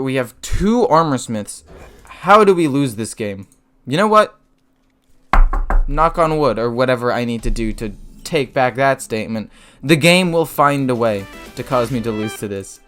We have 2 armor smiths. How do we lose this game? You know what? Knock on wood, or whatever I need to do to take back that statement. The game will find a way to cause me to lose to this.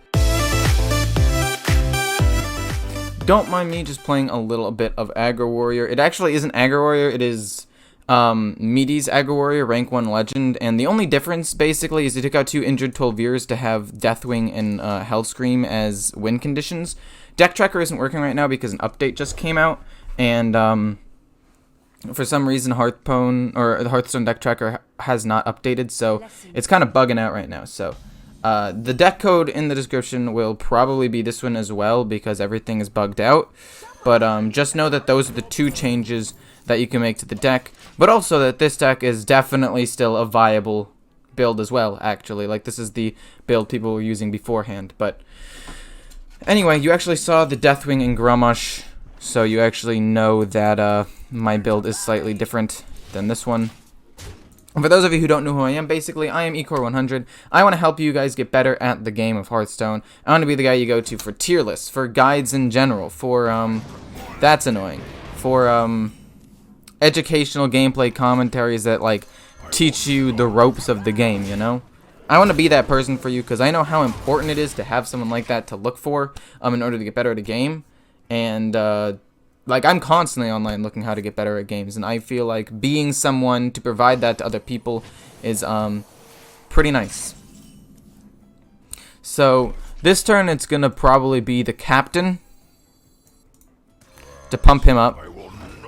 Don't mind me just playing a little bit of Aggro Warrior. It actually isn't Aggro Warrior, it is Meati's Aggro Warrior, rank 1 legend, and the only difference basically is they took out 2 injured 12-years to have Deathwing and Hellscream as win conditions. Deck Tracker isn't working right now because an update just came out, and for some reason Hearthstone, or the Hearthstone Deck Tracker has not updated, so it's kind of bugging out right now. So the deck code in the description will probably be this one as well because everything is bugged out. But just know that those are the 2 changes that you can make to the deck, but also that this deck is definitely still a viable build as well, actually. Like, this is the build people were using beforehand. But anyway, you actually saw the Deathwing and Grommash, so you actually know that my build is slightly different than this one. And for those of you who don't know who I am, basically, I am eCore100. I want to help you guys get better at the game of Hearthstone. I want to be the guy you go to for tier lists, for guides in general, for, that's annoying, for, educational gameplay commentaries that, like, teach you the ropes of the game, you know? I want to be that person for you because I know how important it is to have someone like that to look for in order to get better at a game. And, like, I'm constantly online looking how to get better at games, and I feel like being someone to provide that to other people is pretty nice. So this turn it's gonna probably be the captain to pump him up,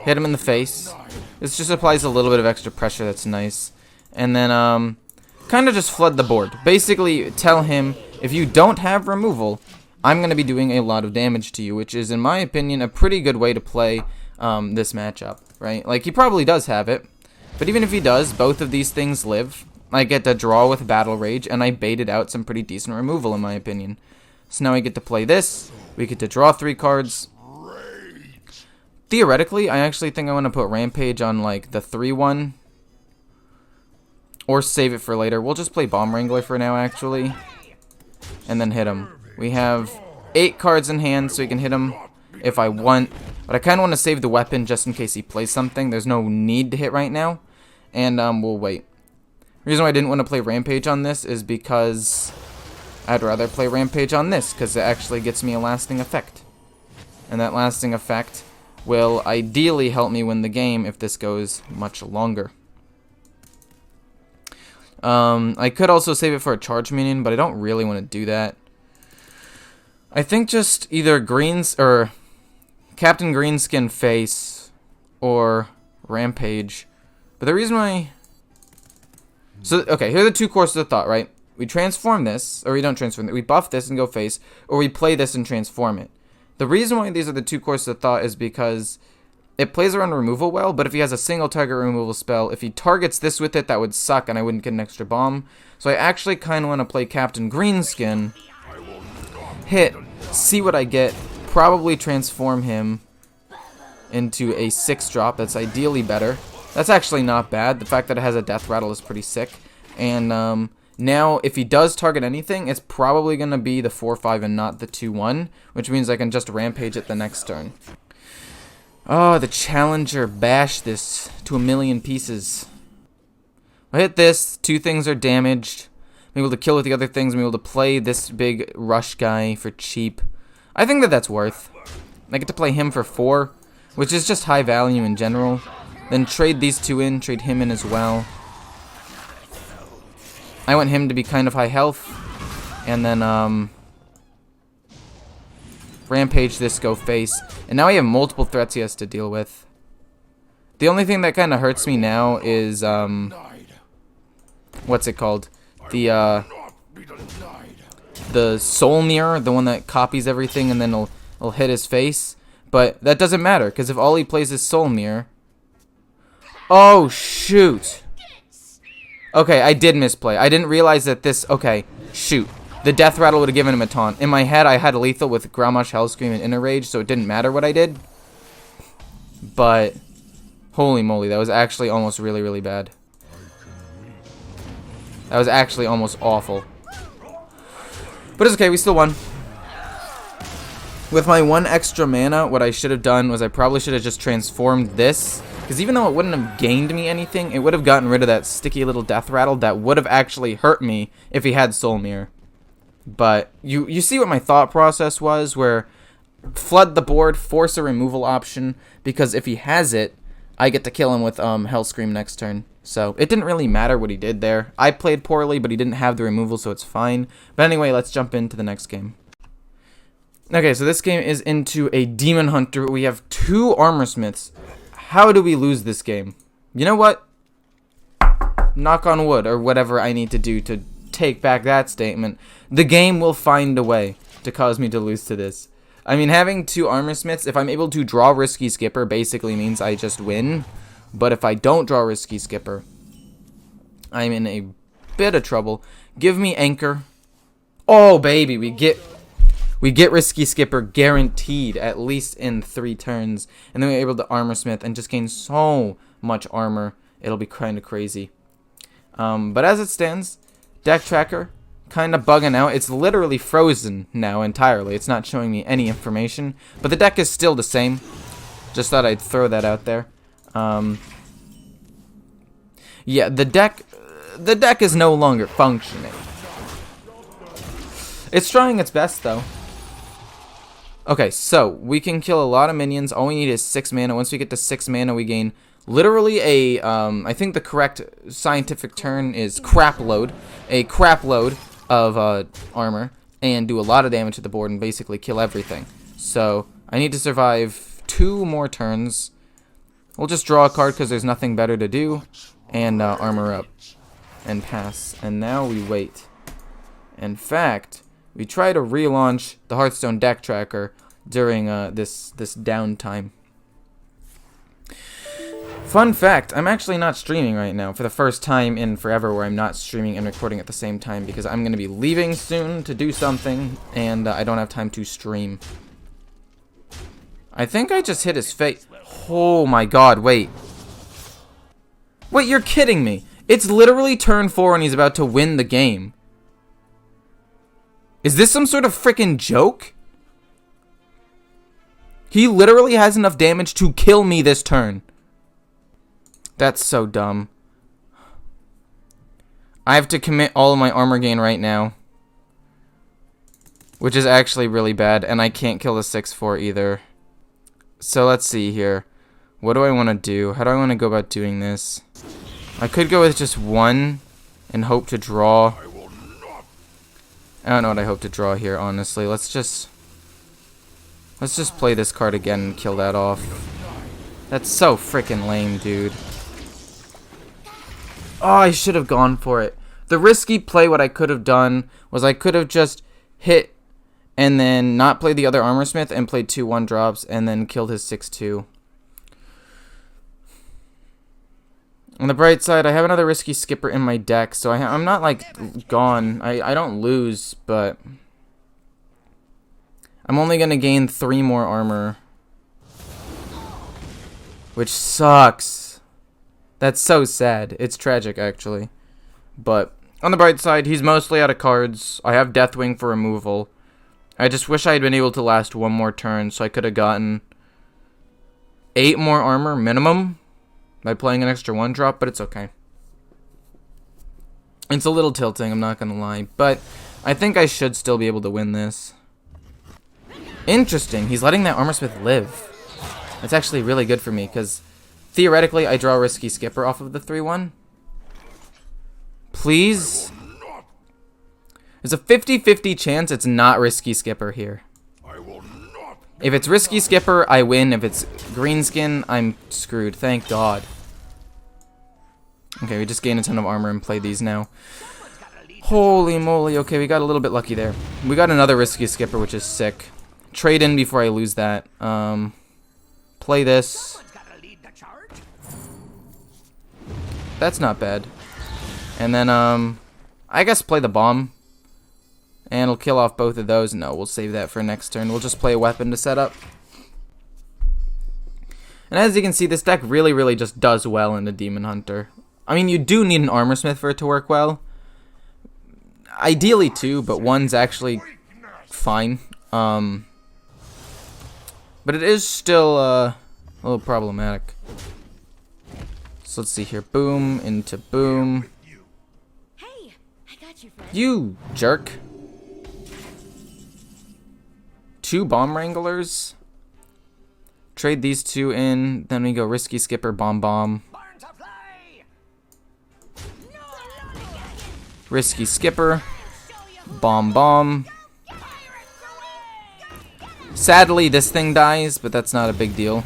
hit him in the face. This just applies a little bit of extra pressure, that's nice. And then kind of just flood the board. Basically tell him, if you don't have removal, I'm going to be doing a lot of damage to you, which is, in my opinion, a pretty good way to play this matchup, right? Like, he probably does have it, but even if he does, both of these things live. I get to draw with Battle Rage, and I baited out some pretty decent removal, in my opinion. So now I get to play this, we get to draw 3 cards. Theoretically, I actually think I want to put Rampage on, like, the 3-1, or save it for later. We'll just play Bomb Wrangler for now, actually, and then hit him. We have 8 cards in hand, so we can hit him if I want. But I kind of want to save the weapon just in case he plays something. There's no need to hit right now. And we'll wait. The reason why I didn't want to play Rampage on this is because I'd rather play Rampage on this, because it actually gets me a lasting effect. And that lasting effect will ideally help me win the game if this goes much longer. I could also save it for a charge minion, but I don't really want to do that. I think just either Greens or Captain Greenskin face or Rampage. But the reason why... So, okay, here are the 2 courses of thought, right? We transform this, or we don't transform it. We buff this and go face, or we play this and transform it. The reason why these are the 2 courses of thought is because it plays around removal well, but if he has a single target removal spell, if he targets this with it, that would suck and I wouldn't get an extra bomb. So I actually kind of want to play Captain Greenskin, hit, see what I get, probably transform him into a 6-drop. That's ideally better. That's actually not bad. The fact that it has a death rattle is pretty sick. And now, if he does target anything, it's probably going to be the 4-5 and not the 2-1, which means I can just Rampage it the next turn. Oh, the Challenger bashed this to 1,000,000 pieces. I hit this, 2 things are damaged. I'm able to kill with the other things. I'm able to play this big rush guy for cheap. I think that that's worth. I get to play him for 4, which is just high value in general. Then trade these 2 in, trade him in as well. I want him to be kind of high health. And then, Rampage this, go face. And now he have multiple threats he has to deal with. The only thing that kind of hurts me now is, what's it called? The Soul Mirror, the one that copies everything and then it'll hit his face. But that doesn't matter, because if all he plays is Soul Mirror... Oh, shoot. Okay, I did misplay. I didn't realize that this... Okay, shoot. The Death Rattle would have given him a taunt. In my head, I had lethal with Grommash, Hellscream, and Inner Rage, so it didn't matter what I did. But... Holy moly, that was actually almost really, really bad. That was actually almost awful. But it's okay, we still won. With my 1 extra mana, what I should have done was I probably should have just transformed this. Because even though it wouldn't have gained me anything, it would have gotten rid of that sticky little death rattle that would have actually hurt me if he had Soul Mirror. But you see what my thought process was, where flood the board, force a removal option, because if he has it, I get to kill him with Hellscream next turn. So it didn't really matter what he did there. I played poorly, but he didn't have the removal, so it's fine. But anyway, let's jump into the next game. Okay, so this game is into a Demon Hunter. We have 2 Armor Smiths. How do we lose this game? You know what? Knock on wood, or whatever I need to do to take back that statement. The game will find a way to cause me to lose to this. I mean, having 2 Armor Smiths, if I'm able to draw Risky Skipper, basically means I just win. But if I don't draw Risky Skipper, I'm in a bit of trouble. Give me Anchor. Oh, baby, we get Risky Skipper guaranteed, at least in 3 turns. And then we're able to Armor Smith and just gain so much armor. It'll be kind of crazy. But as it stands, Deck Tracker, kind of bugging out. It's literally frozen now entirely. It's not showing me any information. But the deck is still the same. Just thought I'd throw that out there. Yeah, the deck is no longer functioning. It's trying its best, though. Okay, so we can kill a lot of minions. All we need is 6 mana. Once we get to 6 mana, we gain literally a, I think the correct scientific term is crap load. A crap load of armor, and do a lot of damage to the board and basically kill everything. So I need to survive 2 more turns. We'll just draw a card because there's nothing better to do, and armor up and pass. And now we wait. In fact, we try to relaunch the Hearthstone Deck Tracker during this downtime. Fun fact, I'm actually not streaming right now for the first time in forever where I'm not streaming and recording at the same time, because I'm going to be leaving soon to do something, and I don't have time to stream. I think I just hit his face. Oh my god, wait. Wait, you're kidding me. It's literally turn 4 and he's about to win the game. Is this some sort of freaking joke? He literally has enough damage to kill me this turn. That's so dumb. I have to commit all of my armor gain right now, which is actually really bad, and I can't kill the 6/4 either. So let's see here. What do I want to do? How do I want to go about doing this? I could go with just 1 and hope to draw. I don't know what I hope to draw here, honestly. Let's just play this card again and kill that off. That's so freaking lame, dude. Oh, I should have gone for it. The risky play, what I could have done was I could have just hit and then not played the other Armor Smith and played 2 1-drops and then killed his 6/2. On the bright side, I have another Risky Skipper in my deck, so I'm not, like, gone. I don't lose, but I'm only going to gain 3 more armor, which sucks. That's so sad. It's tragic, actually. But on the bright side, he's mostly out of cards. I have Deathwing for removal. I just wish I had been able to last 1 more turn, so I could have gotten 8 more armor minimum by playing an extra 1-drop, but it's okay. It's a little tilting, I'm not gonna lie, but I think I should still be able to win this. Interesting, he's letting that Armor Smith live. That's actually really good for me, because theoretically I draw Risky Skipper off of the 3/1. Please? There's a 50-50 chance it's not Risky Skipper here. If it's Risky Skipper, I win. If it's Greenskin, I'm screwed. Thank God. Okay, we just gained a ton of armor and play these now. Holy moly. Okay, we got a little bit lucky there. We got another Risky Skipper, which is sick. Trade in before I lose that. Play this. That's not bad. And then, I guess play the bomb. And it'll kill off both of those. No, we'll save that for next turn. We'll just play a weapon to set up. And as you can see, this deck really just does well in the Demon Hunter. I mean, you do need an Armor Smith for it to work well. Ideally 2, but 1's actually fine. But it is still a little problematic. So let's see here. Boom into boom. Hey, I got you, friend. You jerk. 2 bomb wranglers. Trade these 2 in. Then we go risky skipper, bomb bomb. Risky skipper, bomb bomb. Sadly, this thing dies, but that's not a big deal.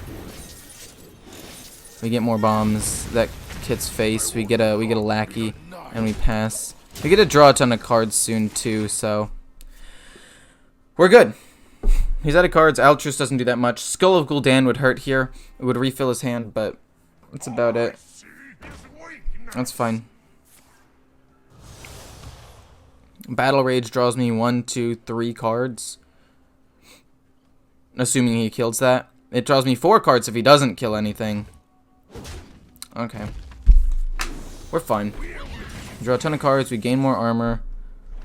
We get more bombs. That hits face. We get a lackey, and we pass. We get to draw a ton of cards soon too, so we're good. He's out of cards. Altruist doesn't do that much. Skull of Gul'dan would hurt here. It would refill his hand, but that's about it. That's fine. Battle Rage draws me 1, 2, 3 cards. Assuming he kills that. It draws me 4 cards if he doesn't kill anything. Okay. We're fine. Draw a ton of cards. We gain more armor.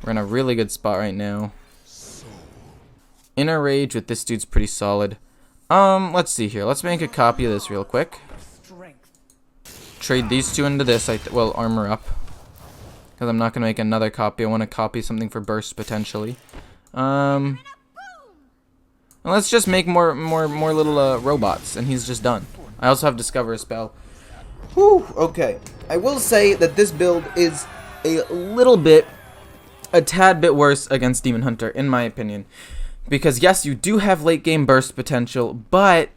We're in a really good spot right now. Inner Rage with this dude's pretty solid. Let's see here. Let's make a copy of this real quick. Trade these 2 into this. Well, armor up. Because I'm not going to make another copy. I want to copy something for burst, potentially. And let's just make more little robots, and he's just done. I also have Discover a spell. Whew, okay. I will say that this build is a tad bit worse against Demon Hunter, in my opinion. Because, yes, you do have late game burst potential, but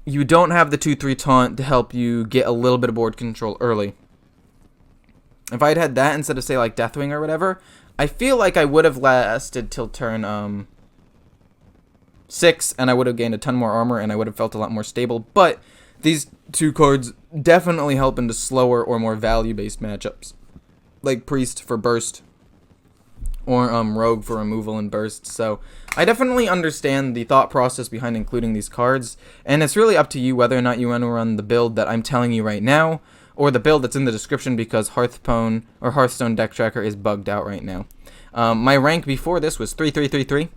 you don't have the 2-3 taunt to help you get a little bit of board control early. If I'd had that instead of, say, like, Deathwing or whatever, I feel like I would have lasted till turn 6, and I would have gained a ton more armor, and I would have felt a lot more stable. But these 2 cards definitely help into slower or more value-based matchups, like Priest for burst, or Rogue for removal and burst. So I definitely understand the thought process behind including these cards, and it's really up to you whether or not you want to run the build that I'm telling you right now, or the build that's in the description, because Hearthstone Deck Tracker is bugged out right now. My rank before this was 3333,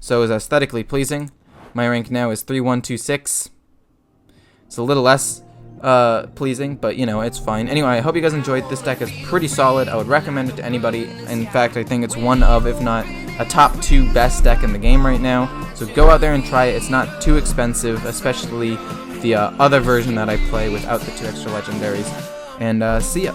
so it was aesthetically pleasing. My rank now is 3126. It's a little less pleasing, but you know, it's fine. Anyway, I hope you guys enjoyed. This deck is pretty solid. I would recommend it to anybody. In fact, I think it's one of, if not a top 2 best deck in the game right now. So go out there and try it. It's not too expensive, especially the other version that I play without the 2 extra legendaries. And see ya.